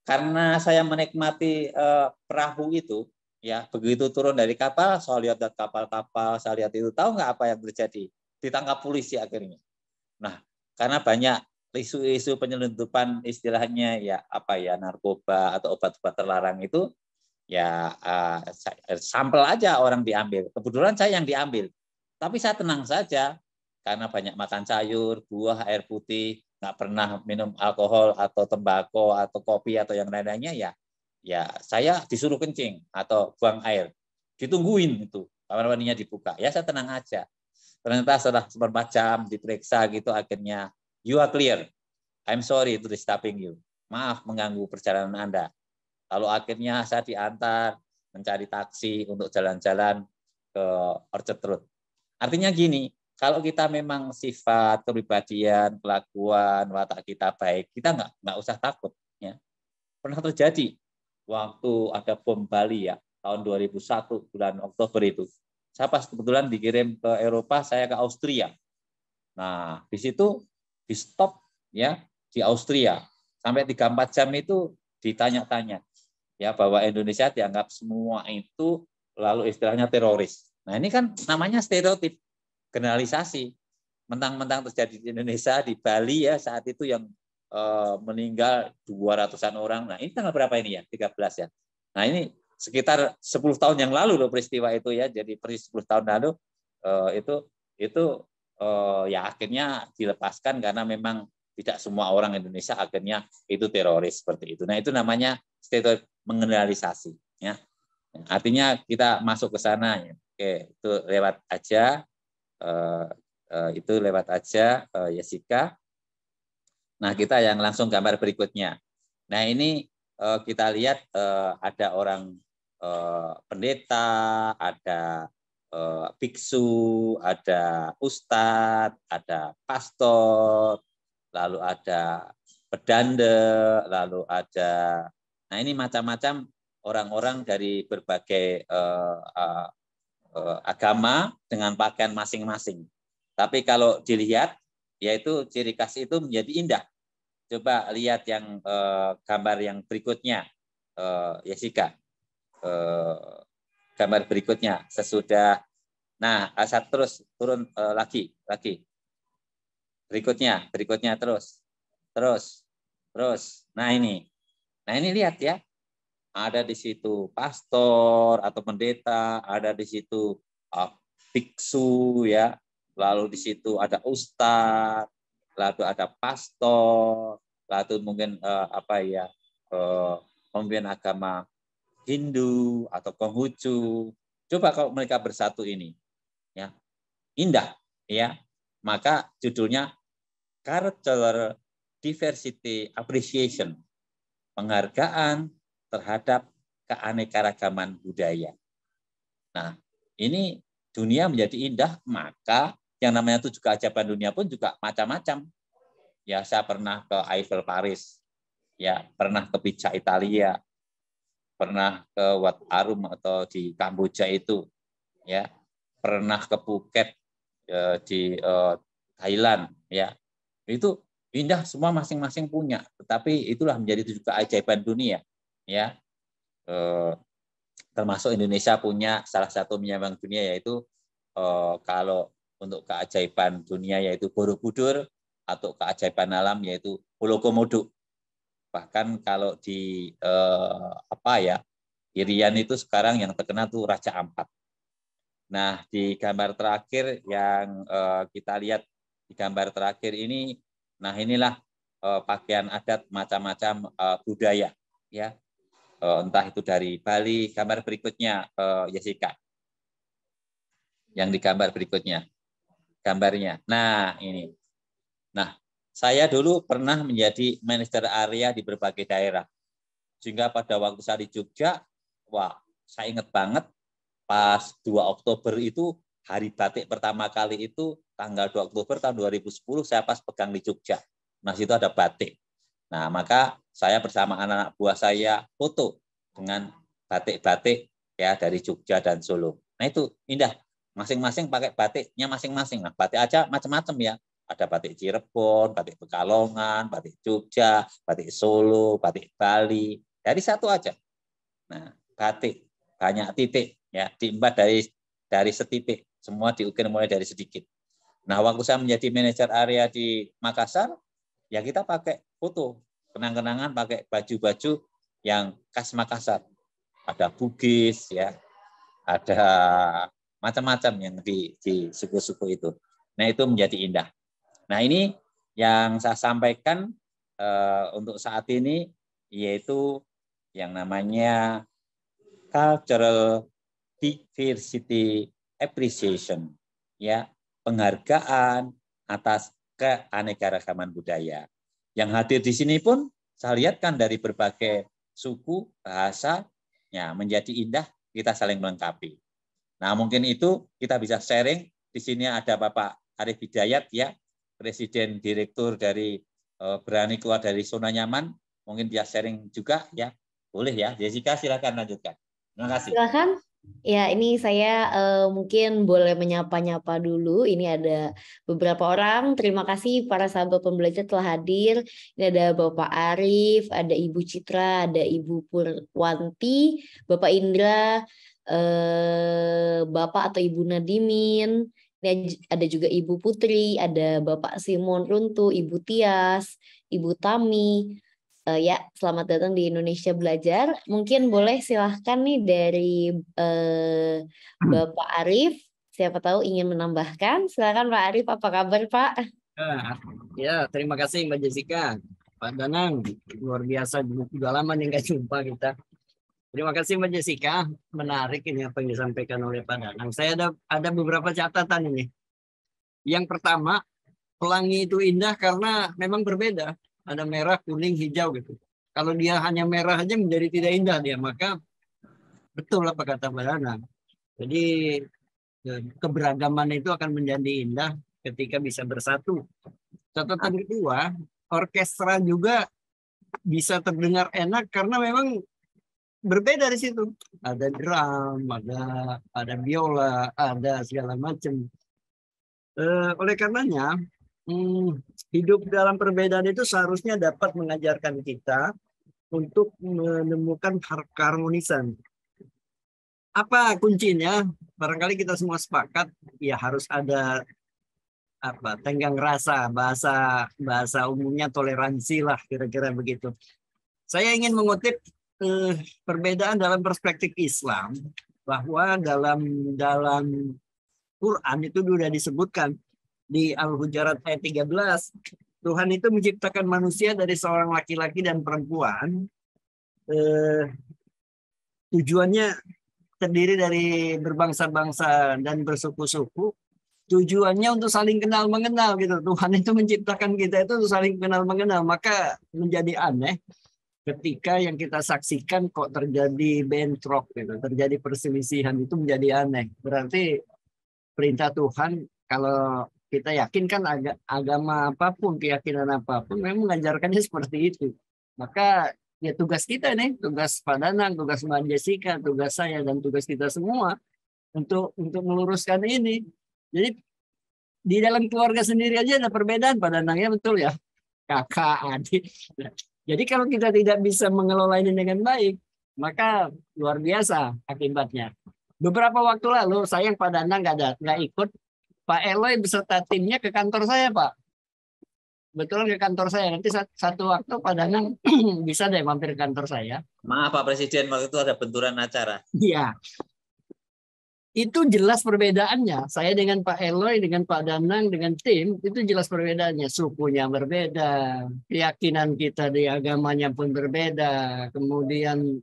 karena saya menikmati perahu itu, ya begitu turun dari kapal, saya lihat kapal-kapal, saya lihat itu, tahu nggak apa yang terjadi? Ditangkap polisi akhirnya. Nah, karena banyak isu-isu penyelundupan, istilahnya ya narkoba atau obat-obat terlarang itu, ya sampel aja orang diambil. Kebetulan saya yang diambil, tapi saya tenang saja karena banyak makan sayur, buah, air putih, nggak pernah minum alkohol atau tembakau atau kopi atau yang lain-lainnya, ya saya disuruh kencing atau buang air, ditungguin itu kamar mandinya dibuka, ya saya tenang aja. Ternyata setelah 4 jam diperiksa gitu, akhirnya you are clear, I'm sorry to disturbing you, maaf mengganggu perjalanan Anda. Lalu akhirnya saya diantar mencari taksi untuk jalan-jalan ke Orchard Road. Artinya gini, kalau kita memang sifat, kepribadian, kelakuan, watak kita baik, kita nggak usah takut. Ya. Pernah terjadi waktu ada bom Bali ya, tahun 2001 bulan Oktober itu. Saya pas kebetulan dikirim ke Eropa, saya ke Austria. Nah, di situ di stop ya di Austria sampai 3-4 jam itu ditanya-tanya ya bahwa Indonesia dianggap semua itu lalu istilahnya teroris. Nah, ini kan namanya stereotip, generalisasi. Mentang-mentang terjadi di Indonesia, di Bali ya saat itu yang meninggal 200-an orang. Nah, ini tanggal berapa ini ya? 13 ya. Nah, ini sekitar 10 tahun yang lalu loh peristiwa itu ya. Jadi persis 10 tahun lalu itu ya akhirnya dilepaskan karena memang tidak semua orang Indonesia akhirnya itu teroris seperti itu. Nah, itu namanya stereotip, mengeneralisasi ya. Artinya kita masuk ke sana ya. Oke, itu lewat aja Jessica. Nah, kita yang langsung gambar berikutnya. Nah, ini kita lihat ada orang pendeta, ada biksu, ada ustadz, ada pastor, lalu ada pedanda, lalu ada, nah ini macam-macam orang-orang dari berbagai agama dengan pakaian masing-masing. Tapi kalau dilihat, yaitu ciri khas itu menjadi indah. Coba lihat yang gambar yang berikutnya, Jessica. Gambar berikutnya sesudah. Nah, asal terus turun lagi. Berikutnya terus. Nah ini lihat ya. Ada di situ pastor atau pendeta, ada di situ biksu ya, lalu di situ ada ustadz, lalu ada pastor, lalu mungkin pemimpin agama Hindu atau Konghucu. Coba kalau mereka bersatu ini, ya indah, ya. Maka judulnya Cultural Diversity Appreciation, penghargaan terhadap keanekaragaman budaya. Nah, ini dunia menjadi indah, maka yang namanya 7 keajaiban dunia pun juga macam-macam. Ya, saya pernah ke Eiffel Paris, ya, pernah ke Pizza Italia, pernah ke Wat Arun atau di Kamboja itu, ya, pernah ke Phuket di Thailand, ya. Itu indah semua masing-masing punya, tetapi itulah menjadi 7 keajaiban dunia, ya. Termasuk Indonesia punya salah satu penyambang dunia, yaitu kalau untuk keajaiban dunia yaitu Borobudur, atau keajaiban alam yaitu Pulau Komodo. Bahkan kalau di Irian itu sekarang yang terkenal tuh Raja Ampat. Nah, di gambar terakhir yang kita lihat di gambar terakhir ini, nah inilah pakaian adat macam-macam budaya, ya. Entah itu dari Bali. Gambar berikutnya, Jessica. Yang di gambar berikutnya, gambarnya. Nah, ini. Nah, saya dulu pernah menjadi manajer area di berbagai daerah. Sehingga pada waktu saya di Jogja, wah, saya ingat banget pas 2 Oktober itu, hari batik pertama kali itu, tanggal 2 Oktober tahun 2010, saya pas pegang di Jogja. Nah, situ ada batik. Nah, maka saya bersama anak-anak buah saya foto dengan batik-batik ya dari Jogja dan Solo. Nah, itu indah. Masing-masing pakai batiknya masing-masing. Nah, batik aja macam-macam ya. Ada batik Cirebon, batik Pekalongan, batik Jogja, batik Solo, batik Bali. Dari satu aja. Nah, batik banyak titik ya, diembat dari setitik. Semua diukir mulai dari sedikit. Nah, waktu saya menjadi manajer area di Makassar, ya kita pakai foto kenang-kenangan, pakai baju-baju yang khas Makassar. Ada Bugis ya, ada macam-macam yang di suku-suku itu. Nah, itu menjadi indah. Nah, ini yang saya sampaikan untuk saat ini, yaitu yang namanya cultural diversity appreciation, ya, penghargaan atas keanekaragaman budaya. Yang hadir di sini pun saya lihat kan dari berbagai suku, bahasa, ya, menjadi indah, kita saling melengkapi. Nah, mungkin itu kita bisa sharing. Di sini ada Bapak Arif Hidayat, ya, Presiden Direktur dari Berani Keluar dari Zona Nyaman. Mungkin dia sharing juga, ya. Boleh ya, Jessica, silakan lanjutkan. Terima kasih. Silakan. Ya, ini saya mungkin boleh menyapa-nyapa dulu. Ini ada beberapa orang. Terima kasih para sahabat pembelajar telah hadir. Ini ada Bapak Arif, ada Ibu Citra, ada Ibu Purwanti, Bapak Indra, Bapak atau Ibu Nadimin. Ini ada juga Ibu Putri, ada Bapak Simon Runtu, Ibu Tias, Ibu Tami. Ya, selamat datang di Indonesia Belajar. Mungkin boleh silahkan nih dari Bapak Arif. Siapa tahu ingin menambahkan. Silakan Pak Arif, apa kabar Pak? Ya, terima kasih Mbak Jessica. Pak Danang, luar biasa, juga lama nih nggak jumpa kita. Terima kasih Mbak Jessica. Menarik ini apa yang disampaikan oleh Pak Danang. Saya ada beberapa catatan ini. Yang pertama, pelangi itu indah karena memang berbeda. Ada merah, kuning, hijau gitu. Kalau dia hanya merah aja menjadi tidak indah dia, maka betul apa kata Mbak Danang. Jadi keberagaman itu akan menjadi indah ketika bisa bersatu. Catatan kedua, orkestra juga bisa terdengar enak karena memang berbeda di situ. Ada drum, ada biola, ada segala macam. Oleh karenanya, hidup dalam perbedaan itu seharusnya dapat mengajarkan kita untuk menemukan keharmonisan. Apa kuncinya? Barangkali kita semua sepakat, ya harus ada tenggang rasa, bahasa umumnya toleransi lah, kira-kira begitu. Saya ingin mengutip perbedaan dalam perspektif Islam, bahwa dalam Quran itu sudah disebutkan di Al-Hujurat ayat 13, Tuhan itu menciptakan manusia dari seorang laki-laki dan perempuan. Tujuannya terdiri dari berbangsa-bangsa dan bersuku-suku. Tujuannya untuk saling kenal mengenal gitu. Tuhan itu menciptakan kita itu untuk saling kenal mengenal. Maka menjadi aneh ketika yang kita saksikan kok terjadi bentrok gitu, terjadi perselisihan, itu menjadi aneh. Berarti perintah Tuhan, kalau kita yakin kan agama apapun, keyakinan apapun memang mengajarkannya seperti itu. Maka ya tugas kita nih, tugas Pak Danang, tugas Mbak Jessica, tugas saya, dan tugas kita semua untuk meluruskan ini. Jadi di dalam keluarga sendiri aja ada perbedaan Pak Danang, ya betul ya, kakak, adik. Jadi kalau kita tidak bisa mengelola ini dengan baik, maka luar biasa akibatnya. Beberapa waktu lalu saya Pak Danang nggak ikut, Pak Eloy beserta timnya ke kantor saya Pak. Betulan ke kantor saya. Nanti satu waktu Pak Danang bisa deh mampir ke kantor saya. Maaf Pak Presiden, waktu itu ada benturan acara. Iya. itu jelas perbedaannya. Saya dengan Pak Eloy, dengan Pak Danang, dengan tim, itu jelas perbedaannya. Sukunya berbeda, keyakinan kita di agamanya pun berbeda, kemudian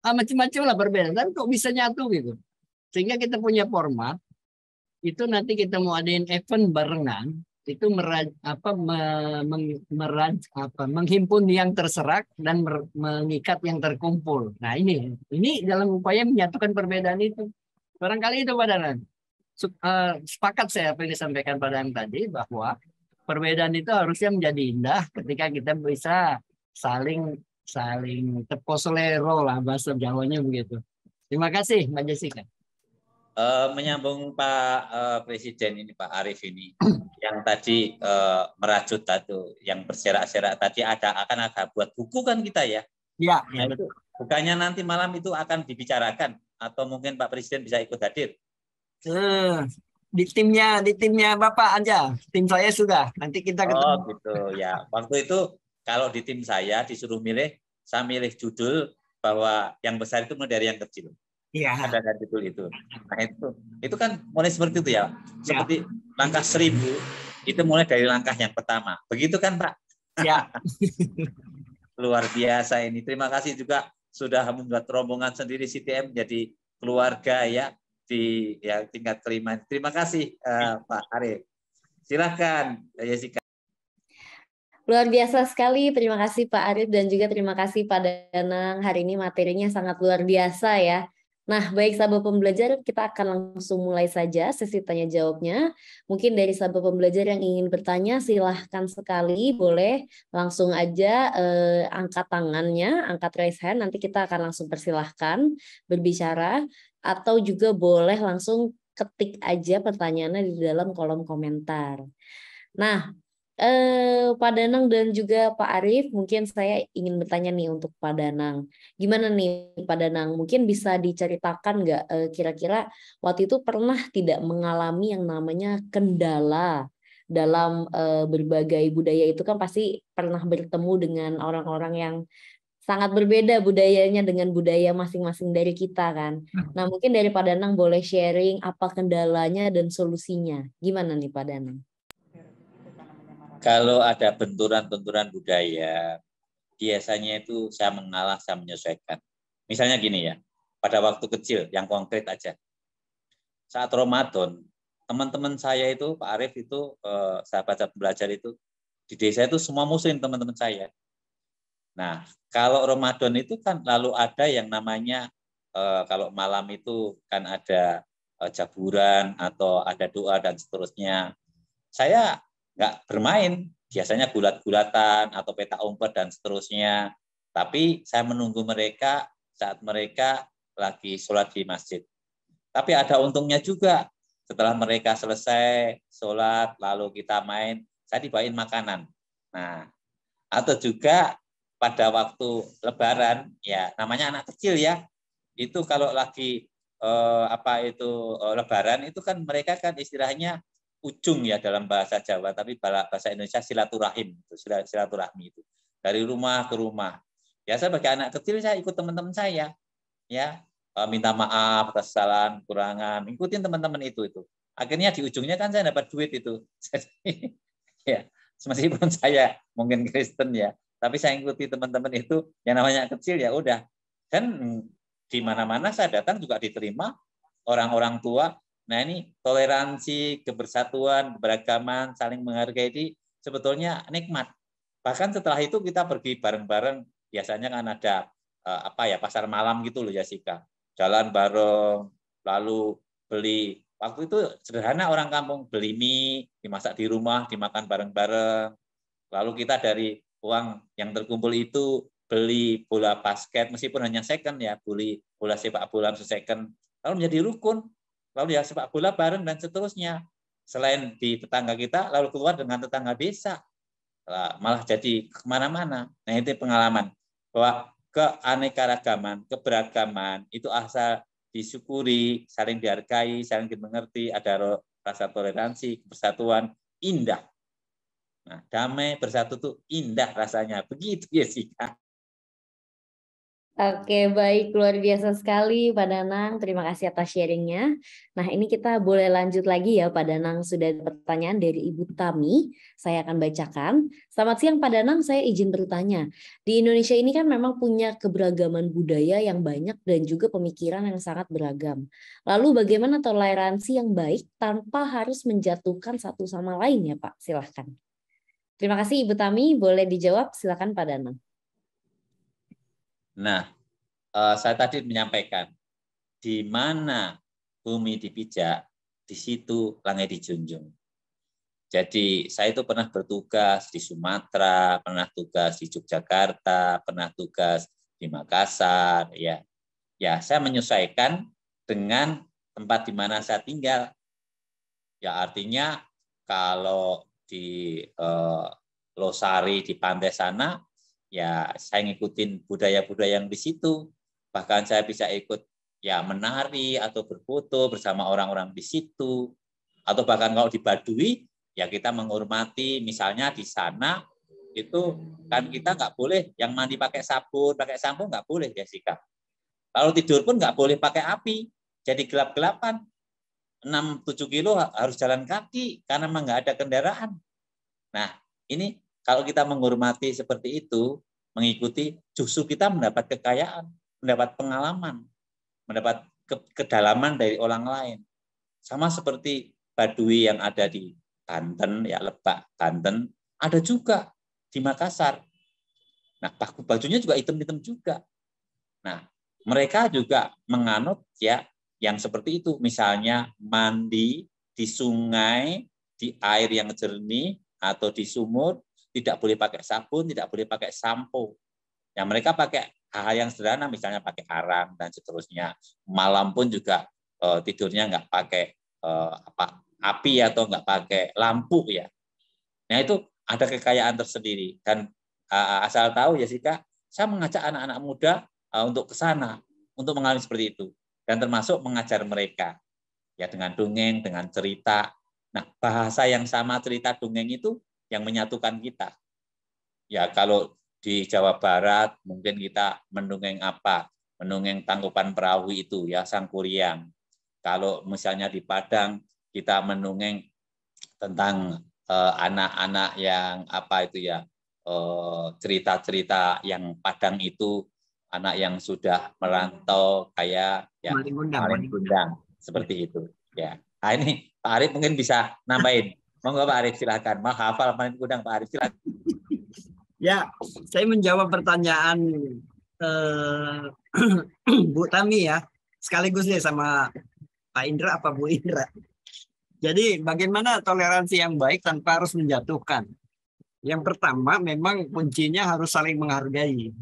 macam-macam lah berbeda. Tapi kok bisa nyatu gitu? Sehingga kita punya format, itu nanti kita mau adain event barengan, itu menghimpun yang terserak dan mengikat yang terkumpul. Nah ini dalam upaya menyatukan perbedaan itu. Barangkali itu Pak Danan. Sepakat saya apa yang disampaikan Pak Danan tadi bahwa perbedaan itu harusnya menjadi indah ketika kita bisa saling saling terposolero lah bahasa Jawanya begitu. Terima kasih Mbak Jessica. Menyambung Pak Presiden ini Pak Arief ini yang tadi merajut tadi yang berserak-serak tadi akan ada buat buku kan kita ya. Ya, nah, itu bukannya nanti malam itu akan dibicarakan atau mungkin Pak Presiden bisa ikut hadir? Di timnya Bapak aja. Tim saya sudah. Nanti kita ketemu. Oh gitu ya. Waktu itu kalau di tim saya disuruh milih, saya milih judul bahwa yang besar itu mulai dari yang kecil. Iya. Ada kan judul itu. Nah itu kan mulai seperti itu ya. Seperti langkah 1000 itu mulai dari langkah yang pertama. Begitu kan Pak? Ya. Luar biasa ini. Terima kasih juga sudah membuat rombongan sendiri CTM jadi keluarga ya di tingkat kelima. Terima kasih Pak Arief. Silakan Jessica. Luar biasa sekali, terima kasih Pak Arief dan juga terima kasih Pak Danang. Hari ini materinya sangat luar biasa ya. Nah, baik sahabat pembelajar, kita akan langsung mulai saja sesi tanya jawabnya. Mungkin dari sahabat pembelajar yang ingin bertanya, silahkan sekali, boleh langsung aja angkat tangannya, angkat raise hand, nanti kita akan langsung persilahkan berbicara, atau juga boleh langsung ketik aja pertanyaannya di dalam kolom komentar. Nah, Pak Danang dan juga Pak Arief, mungkin saya ingin bertanya nih untuk Pak Danang. Gimana nih Pak Danang, mungkin bisa diceritakan nggak kira-kira waktu itu pernah tidak mengalami yang namanya kendala dalam berbagai budaya itu kan pasti pernah bertemu dengan orang-orang yang sangat berbeda budayanya dengan budaya masing-masing dari kita kan. Nah mungkin dari Pak Danang boleh sharing apa kendalanya dan solusinya. Gimana nih Pak Danang? Kalau ada benturan-benturan budaya, biasanya itu saya mengalah, saya menyesuaikan. Misalnya gini ya, pada waktu kecil, yang konkret aja. Saat Ramadan, teman-teman saya itu, Pak Arief itu, sahabat-sahabat belajar itu, di desa itu semua muslim teman-teman saya. Nah, kalau Ramadan itu kan lalu ada yang namanya, kalau malam itu kan ada jaburan atau ada doa dan seterusnya. Saya nggak bermain, biasanya gulat-gulatan atau peta umpet dan seterusnya. Tapi saya menunggu mereka saat mereka lagi sholat di masjid. Tapi ada untungnya juga, setelah mereka selesai sholat, lalu kita main, saya dibawain makanan. Nah, atau juga pada waktu Lebaran, ya namanya anak kecil ya, itu kalau lagi Lebaran itu kan mereka kan istilahnya ujung ya dalam bahasa Jawa, tapi bahasa Indonesia silaturahim, silaturahmi itu dari rumah ke rumah. Ya saya sebagai anak kecil saya ikut teman-teman saya, ya minta maaf atas kesalahan, kurangan, ikutin teman-teman itu. Akhirnya di ujungnya kan saya dapat duit itu. Jadi, ya meskipun saya mungkin Kristen ya, tapi saya ikuti teman-teman itu yang namanya kecil ya udah. Dan di mana-mana saya datang juga diterima orang-orang tua. Nah ini toleransi, kebersatuan, keberagaman, saling menghargai ini sebetulnya nikmat. Bahkan setelah itu kita pergi bareng-bareng, biasanya kan ada pasar malam gitu loh Jessica. Jalan bareng, lalu beli. Waktu itu sederhana orang kampung, beli mie, dimasak di rumah, dimakan bareng-bareng. Lalu kita dari uang yang terkumpul itu beli bola basket, meskipun hanya second ya, beli bola sepak bola second, lalu menjadi rukun. Lalu ya sepak bola bareng dan seterusnya. Selain di tetangga kita, lalu keluar dengan tetangga desa. Malah jadi kemana-mana. Nah itu pengalaman. Bahwa keanekaragaman, keberagaman, itu asal disyukuri, saling dihargai, saling dimengerti, ada rasa toleransi, persatuan, indah. Nah, damai bersatu tuh indah rasanya. Begitu ya sih. Oke, baik. Luar biasa sekali Pak Danang. Terima kasih atas sharingnya. Nah, ini kita boleh lanjut lagi ya Pak Danang. Sudah ada pertanyaan dari Ibu Tami. Saya akan bacakan. Selamat siang Pak Danang, saya izin bertanya. Di Indonesia ini kan memang punya keberagaman budaya yang banyak dan juga pemikiran yang sangat beragam. Lalu bagaimana toleransi yang baik tanpa harus menjatuhkan satu sama lain ya Pak? Silahkan. Terima kasih Ibu Tami. Boleh dijawab? Silahkan Pak Danang. Nah, saya tadi menyampaikan, di mana bumi dipijak, di situ langit dijunjung. Jadi saya itu pernah bertugas di Sumatera, pernah tugas di Yogyakarta, pernah tugas di Makassar. Ya, saya menyesuaikan dengan tempat di mana saya tinggal. Ya artinya kalau di Losari di pantai sana, ya saya ngikutin budaya-budaya yang di situ. Bahkan saya bisa ikut ya menari atau berfoto bersama orang-orang di situ. Atau bahkan kalau di Baduy, ya kita menghormati misalnya di sana itu kan kita nggak boleh yang mandi pakai sabun, pakai sampo nggak boleh, Jessica. Kalau tidur pun nggak boleh pakai api, jadi gelap-gelapan. 6-7 kilo harus jalan kaki karena memang nggak ada kendaraan. Nah, ini kalau kita menghormati seperti itu, mengikuti, justru kita mendapat kekayaan, mendapat pengalaman, mendapat kedalaman dari orang lain. Sama seperti Baduy yang ada di Banten, ya Lebak, Banten, ada juga di Makassar. Nah, bajunya juga hitam-hitam juga. Nah, mereka juga menganut ya yang seperti itu. Misalnya mandi di sungai, di air yang jernih, atau di sumur, tidak boleh pakai sabun, tidak boleh pakai sampo. Ya, mereka pakai hal yang sederhana, misalnya pakai arang dan seterusnya. Malam pun juga tidurnya nggak pakai api atau nggak pakai lampu ya. Nah itu ada kekayaan tersendiri dan asal tahu Jessica, saya mengajak anak-anak muda untuk ke sana, untuk mengalami seperti itu dan termasuk mengajar mereka ya dengan dongeng, dengan cerita. Nah bahasa yang sama cerita dongeng itu yang menyatukan kita. Ya kalau di Jawa Barat mungkin kita mendongeng apa? Mendongeng Tangkuban Perahu itu ya Sang Kuryang. Kalau misalnya di Padang kita mendongeng tentang anak-anak yang apa itu ya cerita-cerita yang Padang itu anak yang sudah merantau kayak ya Malin Kundang seperti itu ya. Nah ini Pak Arif mungkin bisa nambahin. Monggo Pak Arif silakan. Mau hafal Malin Kundang Pak Arif silakan. Ya, saya menjawab pertanyaan Bu Tami ya, sekaligus deh sama Pak Indra apa Bu Indra. Jadi bagaimana toleransi yang baik tanpa harus menjatuhkan? Yang pertama memang kuncinya harus saling menghargai.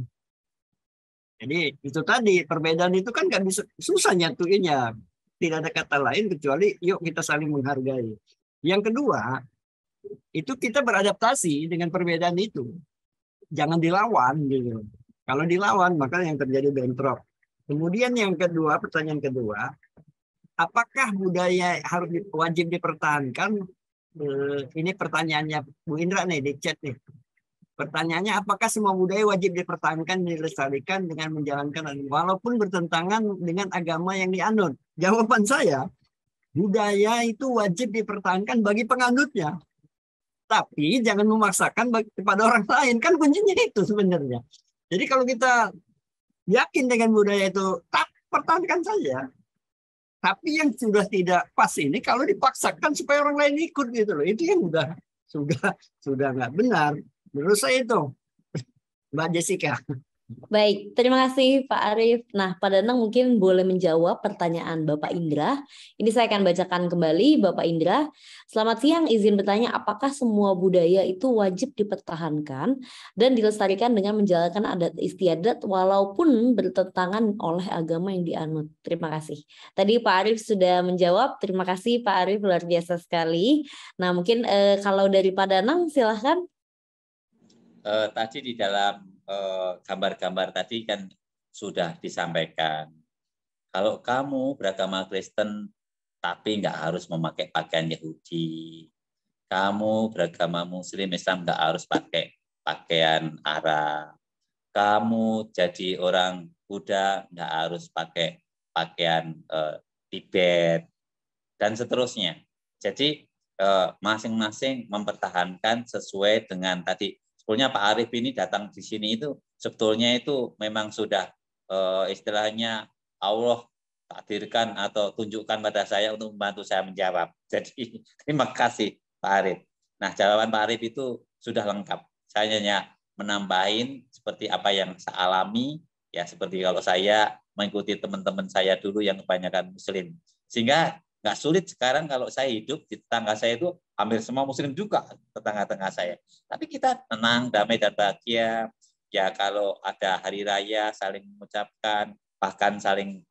Jadi itu tadi perbedaan itu kan nggak bisa, susah nyatuinnya. Tidak ada kata lain kecuali yuk kita saling menghargai. Yang kedua itu kita beradaptasi dengan perbedaan itu. Jangan dilawan gitu. Kalau dilawan maka yang terjadi bentrok. Kemudian yang kedua, pertanyaan kedua, apakah budaya harus wajib dipertahankan? Ini pertanyaannya Bu Indra nih di chat nih. Pertanyaannya, apakah semua budaya wajib dipertahankan, dilestarikan dengan menjalankan walaupun bertentangan dengan agama yang dianut? Jawaban saya, budaya itu wajib dipertahankan bagi penganutnya. Tapi jangan memaksakan kepada orang lain. Kan kuncinya itu sebenarnya. Jadi kalau kita yakin dengan budaya itu, tak pertahankan saja. Tapi yang sudah tidak pas ini kalau dipaksakan supaya orang lain ikut gitu loh. Itu yang sudah nggak benar. Menurut saya itu, Mbak Jessica. Baik, terima kasih Pak Arif. Nah, Pak Danang mungkin boleh menjawab pertanyaan Bapak Indra. Ini saya akan bacakan kembali, Bapak Indra. Selamat siang, izin bertanya, apakah semua budaya itu wajib dipertahankan dan dilestarikan dengan menjalankan adat istiadat walaupun bertentangan oleh agama yang dianut? Terima kasih. Tadi Pak Arif sudah menjawab. Terima kasih Pak Arif, luar biasa sekali. Nah, mungkin kalau dari Pak Danang, silahkan. Tadi di dalam gambar-gambar tadi kan sudah disampaikan. Kalau kamu beragama Kristen tapi nggak harus memakai pakaian Yahudi, kamu beragama Muslim Islam nggak harus pakai pakaian Arab, kamu jadi orang Buddha, nggak harus pakai pakaian Tibet, dan seterusnya. Jadi masing-masing mempertahankan sesuai dengan tadi. Sebetulnya Pak Arief ini datang di sini itu sebetulnya itu memang sudah istilahnya Allah takdirkan atau tunjukkan pada saya untuk membantu saya menjawab. Jadi terima kasih Pak Arief. Nah, jawaban Pak Arief itu sudah lengkap. Saya hanya menambahin seperti apa yang saya alami, ya seperti kalau saya mengikuti teman-teman saya dulu yang kebanyakan Muslim. Sehingga nggak sulit sekarang kalau saya hidup di tetangga saya itu hampir semua Muslim juga tetangga-tetangga saya. Tapi kita tenang, damai dan bahagia. Ya kalau ada hari raya saling mengucapkan, bahkan saling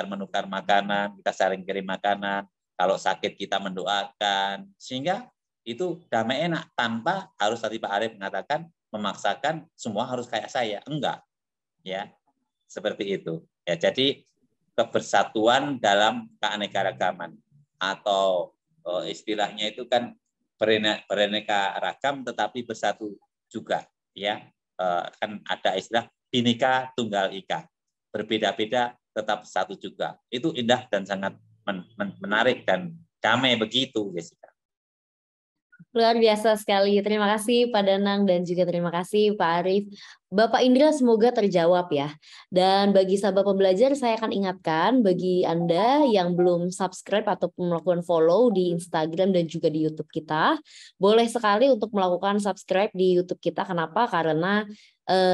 menukar makanan, kita saling kirim makanan. Kalau sakit kita mendoakan, sehingga itu damai enak tanpa harus tadi Pak Arief mengatakan memaksakan semua harus kayak saya, enggak, ya seperti itu. Ya jadi kebersatuan dalam keanekaragaman atau istilahnya itu kan beraneka ragam tetapi bersatu juga, ya kan ada istilah Bhinneka Tunggal Ika, berbeda-beda tetap satu juga. Itu indah dan sangat menarik dan damai begitu, Jessica. Luar biasa sekali. Terima kasih Pak Danang dan juga terima kasih Pak Arief. Bapak Indra semoga terjawab ya. Dan bagi sahabat pembelajar saya akan ingatkan bagi Anda yang belum subscribe ataupun melakukan follow di Instagram dan juga di YouTube kita, boleh sekali untuk melakukan subscribe di YouTube kita. Kenapa? Karena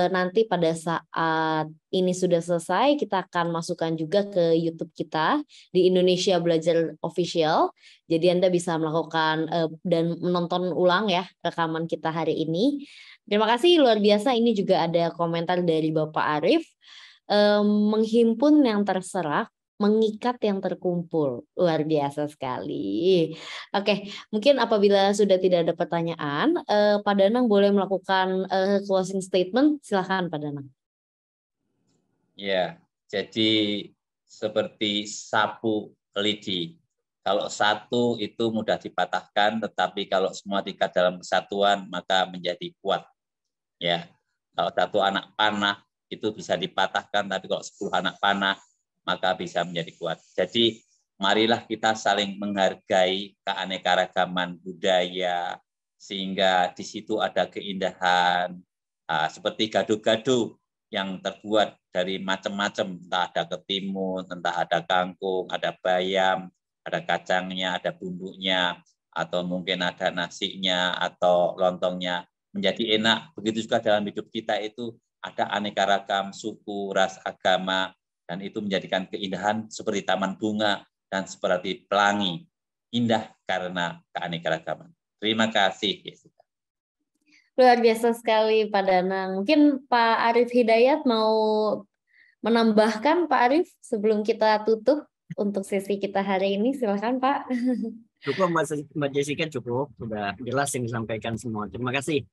nanti pada saat ini sudah selesai, kita akan masukkan juga ke YouTube kita di Indonesia Belajar Official. Jadi Anda bisa melakukan dan menonton ulang ya rekaman kita hari ini. Terima kasih, luar biasa. Ini juga ada komentar dari Bapak Arief. Menghimpun yang terserap, mengikat yang terkumpul. Luar biasa sekali. Oke, mungkin apabila sudah tidak ada pertanyaan, Pak Danang boleh melakukan closing statement. Silakan Pak Danang. Ya, jadi seperti sapu lidi. Kalau satu itu mudah dipatahkan, tetapi kalau semua tingkat dalam kesatuan maka menjadi kuat. Ya, kalau satu anak panah itu bisa dipatahkan, tapi kalau 10 anak panah maka bisa menjadi kuat. Jadi marilah kita saling menghargai keanekaragaman budaya, sehingga di situ ada keindahan, seperti gado-gado yang terbuat dari macam-macam, entah ada ketimun, entah ada kangkung, ada bayam, ada kacangnya, ada bumbunya, atau mungkin ada nasinya atau lontongnya, menjadi enak. Begitu juga dalam hidup kita itu ada aneka ragam suku, ras, agama, dan itu menjadikan keindahan seperti taman bunga dan seperti pelangi. Indah karena keanekaragaman. Terima kasih, Jessica. Luar biasa sekali Pak Danang. Mungkin Pak Arief Hidayat mau menambahkan Pak Arief sebelum kita tutup untuk sesi kita hari ini. Silakan Pak. Cukup Mbak Jessica, cukup. Sudah jelas yang disampaikan semua. Terima kasih.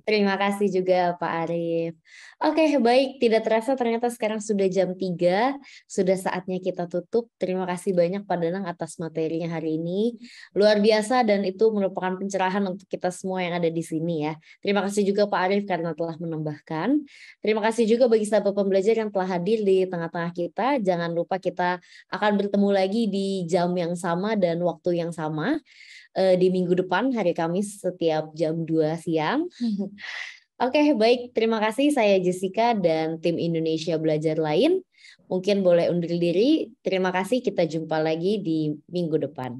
Terima kasih juga Pak Arief. Oke, baik. Tidak terasa ternyata sekarang sudah jam 3. Sudah saatnya kita tutup. Terima kasih banyak Pak Danang atas materinya hari ini. Luar biasa dan itu merupakan pencerahan untuk kita semua yang ada di sini ya. Terima kasih juga Pak Arief karena telah menambahkan. Terima kasih juga bagi sahabat pembelajar yang telah hadir di tengah-tengah kita. Jangan lupa kita akan bertemu lagi di jam yang sama dan waktu yang sama. Di minggu depan hari Kamis setiap jam 2 siang. Oke, baik. Terima kasih. Saya Jessica dan tim Indonesia Belajar lain. Mungkin boleh undur diri. Terima kasih. Kita jumpa lagi di minggu depan.